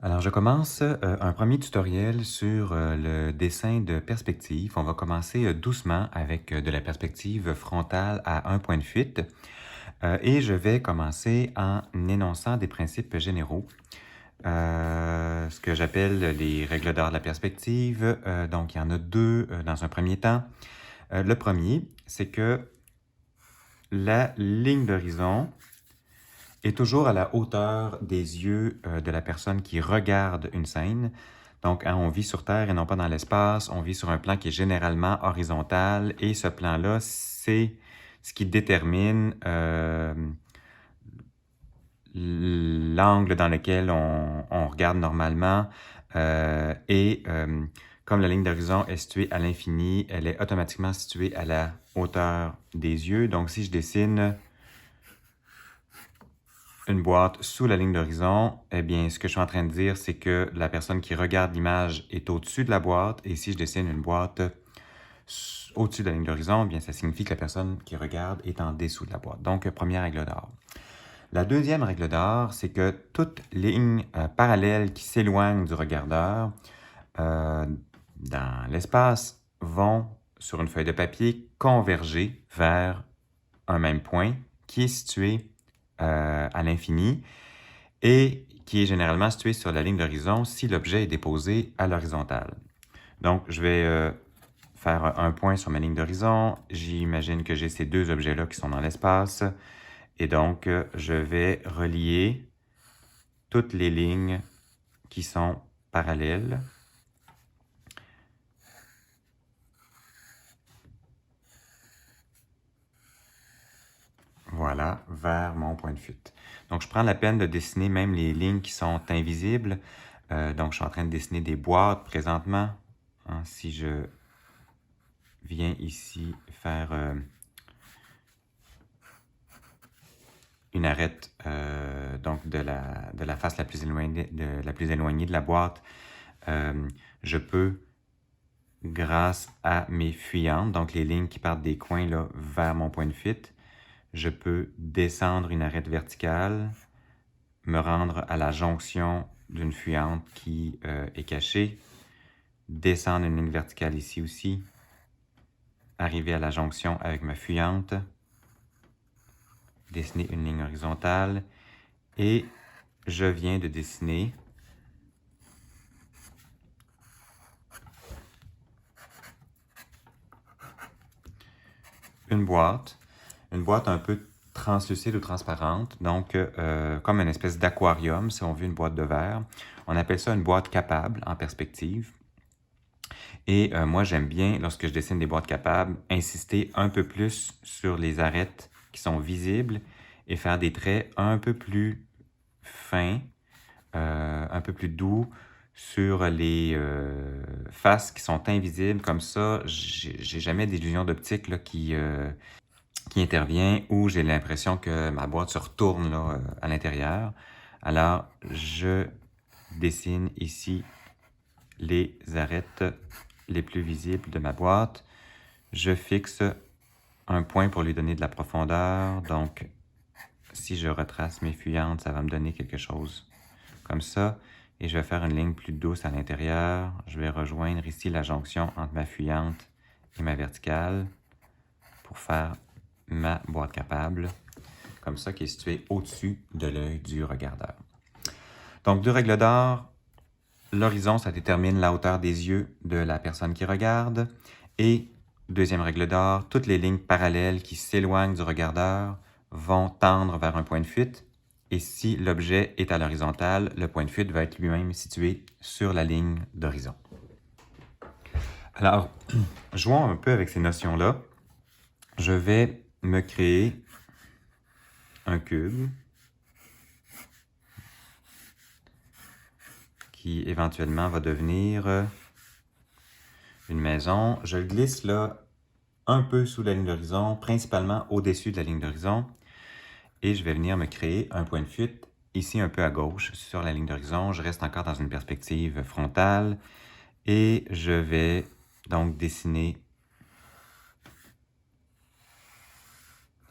Alors, je commence un premier tutoriel sur le dessin de perspective. On va commencer doucement avec de la perspective frontale à un point de fuite. Et je vais commencer en énonçant des principes généraux, ce que j'appelle les règles d'art de la perspective. Donc, il y en a deux dans un premier temps. Le premier, c'est que la ligne d'horizon est toujours à la hauteur des yeux de la personne qui regarde une scène. Donc, on vit sur Terre et non pas dans l'espace. On vit sur un plan qui est généralement horizontal et ce plan-là, c'est ce qui détermine l'angle dans lequel on regarde normalement. Comme la ligne d'horizon est située à l'infini, elle est automatiquement située à la hauteur des yeux. Donc, si je dessine une boîte sous la ligne d'horizon, eh bien, ce que je suis en train de dire, c'est que la personne qui regarde l'image est au-dessus de la boîte, et si je dessine une boîte au-dessus de la ligne d'horizon, eh bien, ça signifie que la personne qui regarde est en dessous de la boîte. Donc, première règle d'or. La deuxième règle d'or, c'est que toutes lignes parallèles qui s'éloignent du regardeur dans l'espace vont, sur une feuille de papier, converger vers un même point qui est situé à l'infini et qui est généralement situé sur la ligne d'horizon si l'objet est déposé à l'horizontale. Donc, je vais faire un point sur ma ligne d'horizon. J'imagine que j'ai ces deux objets-là qui sont dans l'espace. Et donc, je vais relier toutes les lignes qui sont parallèles. Voilà, vers mon point de fuite. Donc, je prends la peine de dessiner même les lignes qui sont invisibles. Donc, je suis en train de dessiner des boîtes présentement. Hein, si je viens ici faire une arête donc de la face la plus éloignée de la boîte, je peux, grâce à mes fuyantes, donc les lignes qui partent des coins là, vers mon point de fuite, je peux descendre une arête verticale, me rendre à la jonction d'une fuyante qui est cachée, descendre une ligne verticale ici aussi, arriver à la jonction avec ma fuyante, dessiner une ligne horizontale et je viens de dessiner une boîte un peu translucide ou transparente, donc comme une espèce d'aquarium, si on veut, une boîte de verre. On appelle ça une boîte capable en perspective. Et moi, j'aime bien, lorsque je dessine des boîtes capables, insister un peu plus sur les arêtes qui sont visibles et faire des traits un peu plus fins, un peu plus doux sur les faces qui sont invisibles. Comme ça, j'ai jamais d'illusion d'optique là, qui intervient où j'ai l'impression que ma boîte se retourne là, à l'intérieur. Alors, je dessine ici les arêtes les plus visibles de ma boîte. Je fixe un point pour lui donner de la profondeur. Donc, si je retrace mes fuyantes, ça va me donner quelque chose comme ça. Et je vais faire une ligne plus douce à l'intérieur. Je vais rejoindre ici la jonction entre ma fuyante et ma verticale pour faire ma boîte capable, comme ça, qui est située au-dessus de l'œil du regardeur. Donc, deux règles d'or. L'horizon, ça détermine la hauteur des yeux de la personne qui regarde. Et, deuxième règle d'or, toutes les lignes parallèles qui s'éloignent du regardeur vont tendre vers un point de fuite. Et si l'objet est à l'horizontale, le point de fuite va être lui-même situé sur la ligne d'horizon. Alors, jouons un peu avec ces notions-là. Je vais me créer un cube qui éventuellement va devenir une maison. Je le glisse là un peu sous la ligne d'horizon, principalement au-dessus de la ligne d'horizon. Et je vais venir me créer un point de fuite ici un peu à gauche sur la ligne d'horizon. Je reste encore dans une perspective frontale et je vais donc dessiner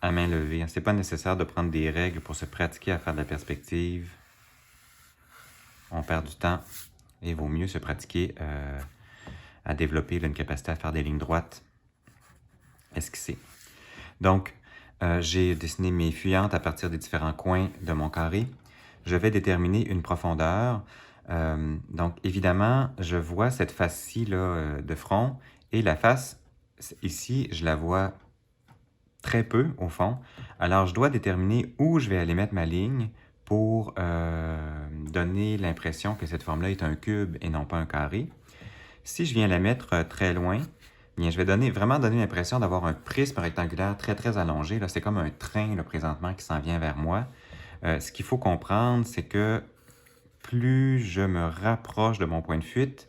à main levée. C'est pas nécessaire de prendre des règles pour se pratiquer à faire de la perspective. on perd du temps et il vaut mieux se pratiquer à développer une capacité à faire des lignes droites esquissées. Donc, j'ai dessiné mes fuyantes à partir des différents coins de mon carré. Je vais déterminer une profondeur. Donc, évidemment, je vois cette face-ci de front et la face, ici, je la vois très peu au fond. Alors, je dois déterminer où je vais aller mettre ma ligne pour donner l'impression que cette forme-là est un cube et non pas un carré. Si je viens la mettre très loin, bien, je vais vraiment donner l'impression d'avoir un prisme rectangulaire très, très allongé. C'est comme un train là, présentement qui s'en vient vers moi. Ce qu'il faut comprendre, c'est que plus je me rapproche de mon point de fuite,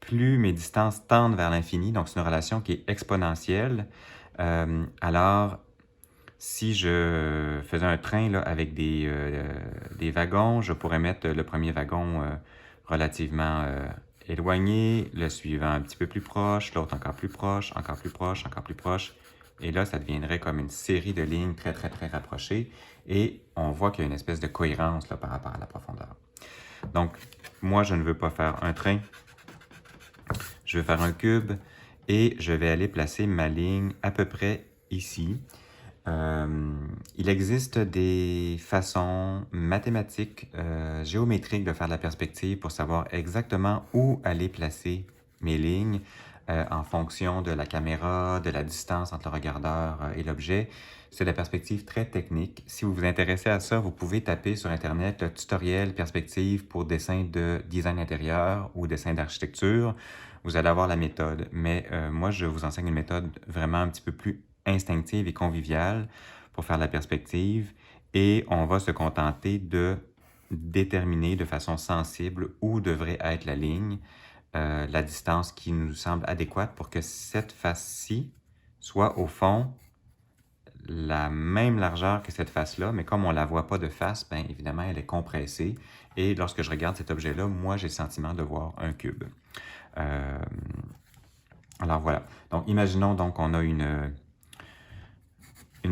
plus mes distances tendent vers l'infini. Donc, c'est une relation qui est exponentielle. Alors, si je faisais un train là, avec des wagons, je pourrais mettre le premier wagon relativement éloigné, le suivant un petit peu plus proche, l'autre encore plus proche, encore plus proche, encore plus proche. Et là, ça deviendrait comme une série de lignes très, très, très rapprochées. Et on voit qu'il y a une espèce de cohérence là, par rapport à la profondeur. Donc, moi, je ne veux pas faire un train. Je veux faire un cube et je vais aller placer ma ligne à peu près ici. Il existe des façons mathématiques, géométriques de faire de la perspective pour savoir exactement où aller placer mes lignes en fonction de la caméra, de la distance entre le regardeur et l'objet. C'est de la perspective très technique. Si vous vous intéressez à ça, vous pouvez taper sur Internet le tutoriel perspective pour dessin de design intérieur ou dessin d'architecture. Vous allez avoir la méthode. Mais moi, je vous enseigne une méthode vraiment un petit peu plus instinctive et conviviale pour faire la perspective et on va se contenter de déterminer de façon sensible où devrait être la ligne, la distance qui nous semble adéquate pour que cette face-ci soit au fond la même largeur que cette face-là, mais comme on ne la voit pas de face, bien évidemment, elle est compressée. Et lorsque je regarde cet objet-là, moi, j'ai le sentiment de voir un cube. Alors voilà. Donc, imaginons donc qu'on a une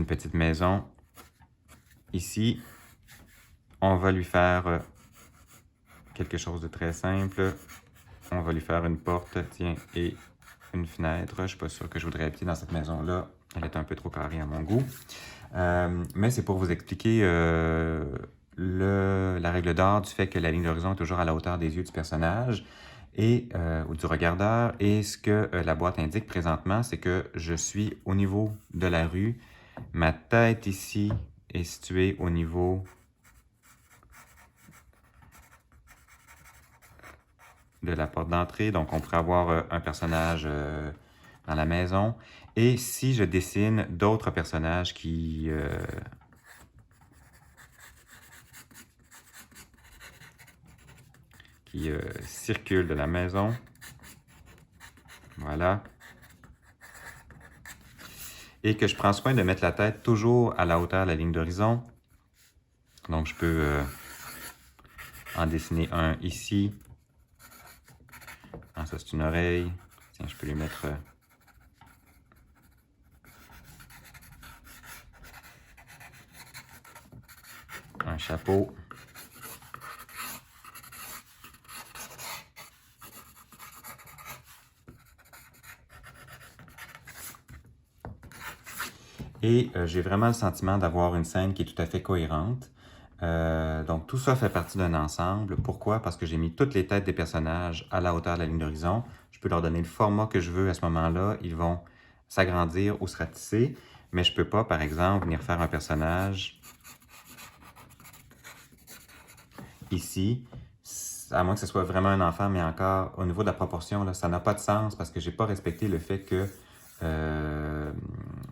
petite maison. Ici, on va lui faire quelque chose de très simple. On va lui faire une porte, tiens, et une fenêtre. Je ne suis pas sûr que je voudrais habiter dans cette maison-là. Elle est un peu trop carrée à mon goût. Mais c'est pour vous expliquer la règle d'or du fait que la ligne d'horizon est toujours à la hauteur des yeux du personnage ou du regardeur. Et ce que la boîte indique présentement, c'est que je suis au niveau de la rue. Ma tête ici est située au niveau de la porte d'entrée. Donc, on pourrait avoir un personnage dans la maison. Et si je dessine d'autres personnages qui circulent de la maison, voilà, et que je prends soin de mettre la tête toujours à la hauteur de la ligne d'horizon. Donc, je peux en dessiner un ici. Ah, ça, c'est une oreille. Tiens, je peux lui mettre un chapeau. Et j'ai vraiment le sentiment d'avoir une scène qui est tout à fait cohérente. Donc tout ça fait partie d'un ensemble. Pourquoi? Parce que j'ai mis toutes les têtes des personnages à la hauteur de la ligne d'horizon. Je peux leur donner le format que je veux à ce moment-là. Ils vont s'agrandir ou se ratisser. Mais je ne peux pas, par exemple, venir faire un personnage ici, à moins que ce soit vraiment un enfant, mais encore, au niveau de la proportion, là, ça n'a pas de sens parce que je n'ai pas respecté le fait que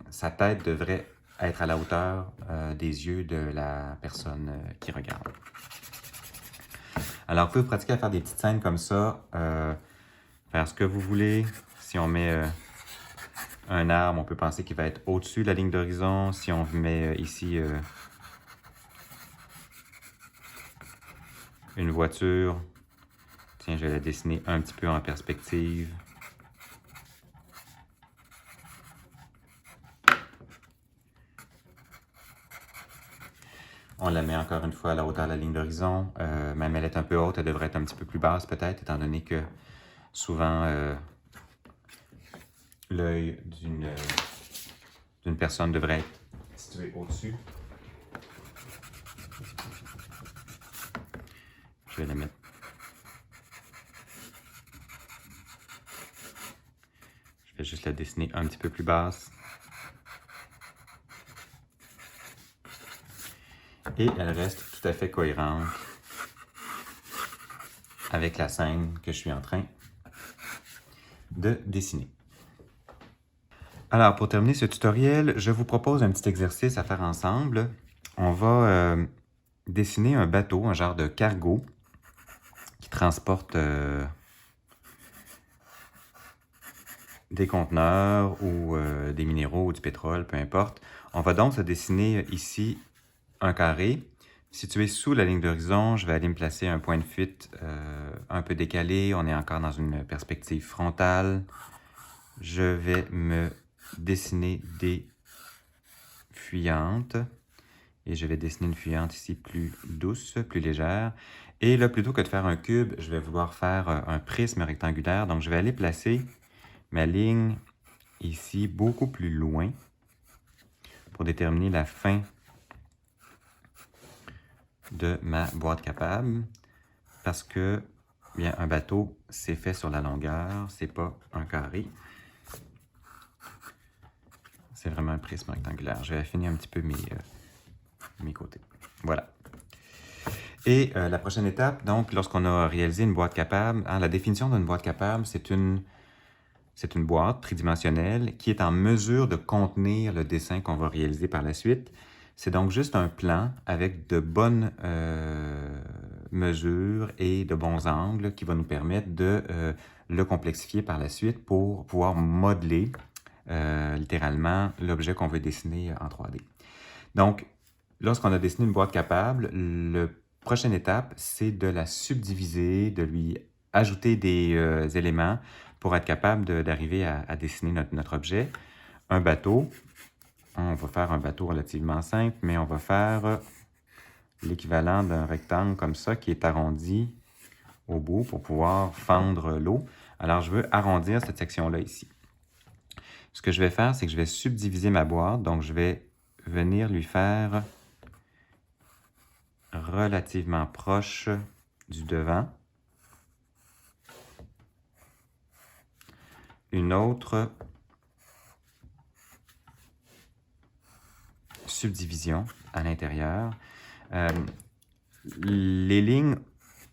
sa tête devrait être à la hauteur des yeux de la personne qui regarde. Alors, vous pouvez vous pratiquer à faire des petites scènes comme ça, faire ce que vous voulez. Si on met un arbre, on peut penser qu'il va être au-dessus de la ligne d'horizon. Si on met ici une voiture, tiens, je vais la dessiner un petit peu en perspective. On la met encore une fois à la hauteur de la ligne d'horizon. Même elle est un peu haute, elle devrait être un petit peu plus basse peut-être, étant donné que souvent l'œil d'une personne devrait être situé au-dessus. Je vais la mettre. Je vais juste la dessiner un petit peu plus basse. Et elle reste tout à fait cohérente avec la scène que je suis en train de dessiner. Alors, pour terminer ce tutoriel, je vous propose un petit exercice à faire ensemble. On va dessiner un bateau, un genre de cargo, qui transporte des conteneurs ou des minéraux ou du pétrole, peu importe. On va donc se dessiner ici un carré. Situé sous la ligne d'horizon, je vais aller me placer un point de fuite un peu décalé. On est encore dans une perspective frontale. Je vais me dessiner des fuyantes. Et je vais dessiner une fuyante ici plus douce, plus légère. Et là, plutôt que de faire un cube, je vais vouloir faire un prisme rectangulaire. Donc, je vais aller placer ma ligne ici beaucoup plus loin pour déterminer la fin de ma boîte capable. Parce que bien, un bateau, c'est fait sur la longueur, c'est pas un carré. C'est vraiment un prisme rectangulaire. Je vais affiner un petit peu mes côtés. Voilà. Et la prochaine étape, donc, lorsqu'on a réalisé une boîte capable, la définition d'une boîte capable, c'est une boîte tridimensionnelle qui est en mesure de contenir le dessin qu'on va réaliser par la suite. C'est donc juste un plan avec de bonnes mesures et de bons angles qui va nous permettre de le complexifier par la suite pour pouvoir modeler littéralement l'objet qu'on veut dessiner en 3D. Donc, lorsqu'on a dessiné une boîte capable, la prochaine étape, c'est de la subdiviser, de lui ajouter des éléments pour être capable d'arriver à dessiner notre objet. Un bateau, on va faire un bateau relativement simple, mais on va faire l'équivalent d'un rectangle comme ça qui est arrondi au bout pour pouvoir fendre l'eau. Alors, je veux arrondir cette section-là ici. Ce que je vais faire, c'est que je vais subdiviser ma boîte. Donc, je vais venir lui faire relativement proche du devant. Une autre subdivision à l'intérieur. Les lignes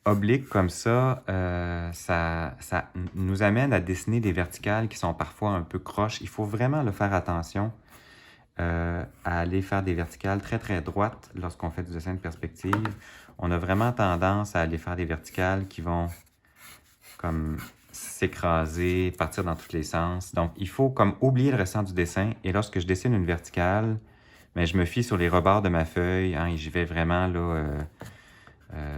obliques comme ça, ça nous amène à dessiner des verticales qui sont parfois un peu croches. Il faut vraiment le faire attention à aller faire des verticales très très droites lorsqu'on fait du dessin de perspective. On a vraiment tendance à aller faire des verticales qui vont comme s'écraser, partir dans tous les sens. Donc, il faut comme oublier le restant du dessin. Et lorsque je dessine une verticale, mais je me fie sur les rebords de ma feuille et j'y vais vraiment là.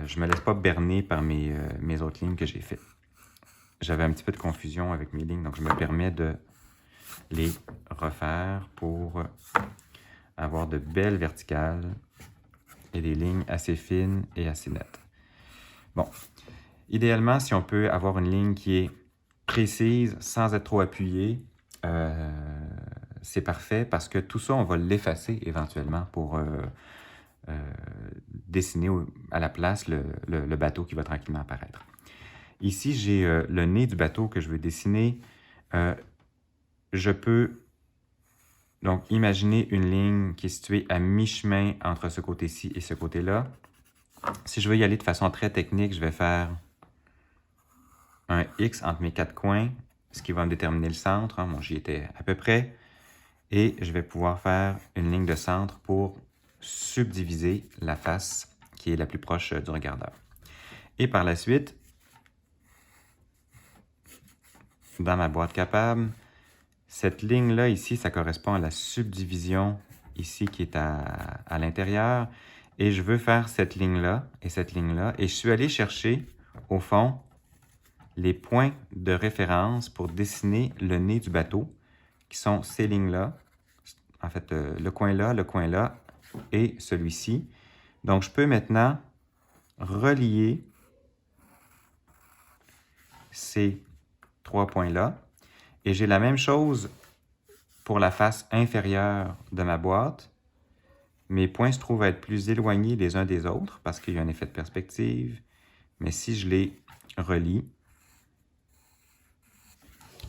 Je me laisse pas berner par mes autres lignes que j'ai faites. J'avais un petit peu de confusion avec mes lignes, donc je me permets de les refaire pour avoir de belles verticales et des lignes assez fines et assez nettes. Bon, idéalement, si on peut avoir une ligne qui est précise sans être trop appuyée, c'est parfait parce que tout ça, on va l'effacer éventuellement pour dessiner à la place le bateau qui va tranquillement apparaître. Ici, j'ai le nez du bateau que je veux dessiner. Je peux donc imaginer une ligne qui est située à mi-chemin entre ce côté-ci et ce côté-là. Si je veux y aller de façon très technique, je vais faire un X entre mes 4 coins, ce qui va me déterminer le centre. Bon, j'y étais à peu près. Et je vais pouvoir faire une ligne de centre pour subdiviser la face qui est la plus proche du regardeur. Et par la suite, dans ma boîte capable, cette ligne-là ici, ça correspond à la subdivision ici qui est à l'intérieur. Et je veux faire cette ligne-là et cette ligne-là. Et je suis allé chercher, au fond, les points de référence pour dessiner le nez du bateau, qui sont ces lignes-là. En fait, le coin là et celui-ci. Donc, je peux maintenant relier ces 3 points-là. Et j'ai la même chose pour la face inférieure de ma boîte. Mes points se trouvent à être plus éloignés les uns des autres parce qu'il y a un effet de perspective. Mais si je les relie,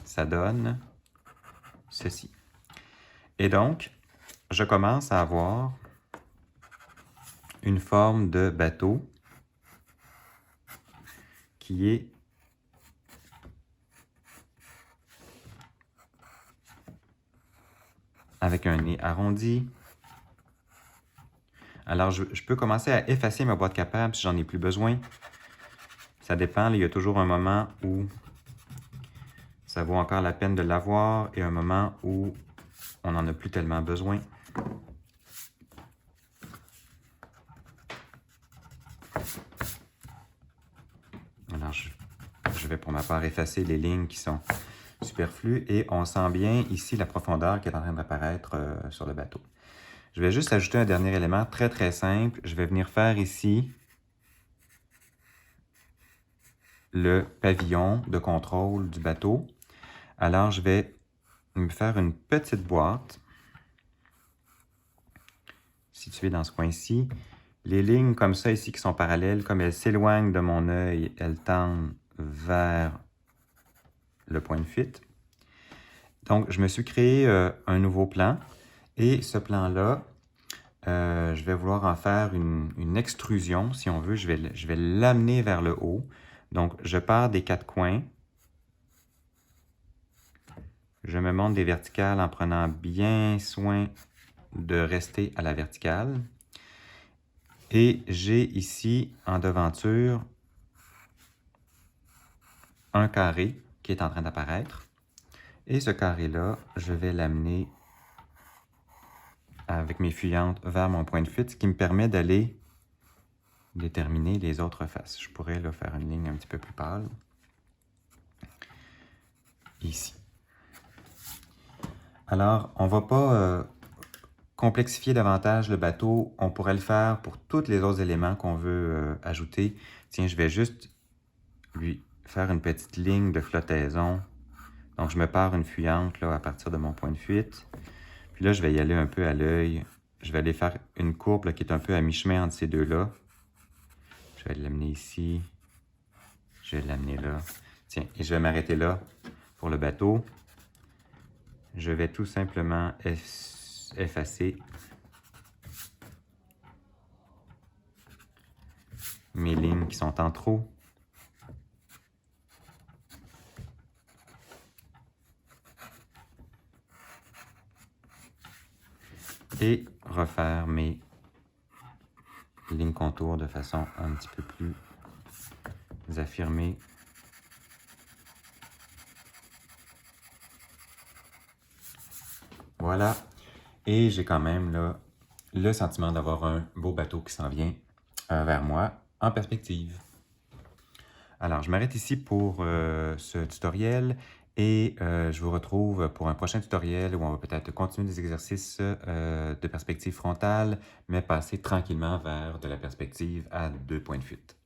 ça donne ceci. Et donc, je commence à avoir une forme de bateau qui est avec un nez arrondi. Alors, je peux commencer à effacer ma boîte capable si j'en ai plus besoin. Ça dépend, il y a toujours un moment où ça vaut encore la peine de l'avoir et un moment où on n'en a plus tellement besoin. Alors, je vais pour ma part effacer les lignes qui sont superflues et on sent bien ici la profondeur qui est en train d'apparaître sur le bateau. Je vais juste ajouter un dernier élément très très simple. Je vais venir faire ici le pavillon de contrôle du bateau. Alors, je vais me faire une petite boîte située dans ce coin-ci. Les lignes comme ça ici qui sont parallèles, comme elles s'éloignent de mon œil, elles tendent vers le point de fuite. Donc, je me suis créé un nouveau plan et ce plan-là, je vais vouloir en faire une extrusion, si on veut. Je vais l'amener vers le haut. Donc, je pars des 4 coins. Je me monte des verticales en prenant bien soin de rester à la verticale. Et j'ai ici, en devanture, un carré qui est en train d'apparaître. Et ce carré-là, je vais l'amener avec mes fuyantes vers mon point de fuite, ce qui me permet d'aller déterminer les autres faces. Je pourrais là, faire une ligne un petit peu plus pâle. Ici. Alors, on ne va pas complexifier davantage le bateau. On pourrait le faire pour tous les autres éléments qu'on veut ajouter. Tiens, je vais juste lui faire une petite ligne de flottaison. Donc, je me pars une fuyante là, à partir de mon point de fuite. Puis là, je vais y aller un peu à l'œil. Je vais aller faire une courbe là, qui est un peu à mi-chemin entre ces deux-là. Je vais l'amener ici. Je vais l'amener là. Tiens, et je vais m'arrêter là pour le bateau. Je vais tout simplement effacer mes lignes qui sont en trop. Et refaire mes lignes contours de façon un petit peu plus affirmée. Voilà. Et j'ai quand même là, le sentiment d'avoir un beau bateau qui s'en vient vers moi en perspective. Alors, je m'arrête ici pour ce tutoriel et je vous retrouve pour un prochain tutoriel où on va peut-être continuer des exercices de perspective frontale, mais passer tranquillement vers de la perspective à 2 points de fuite.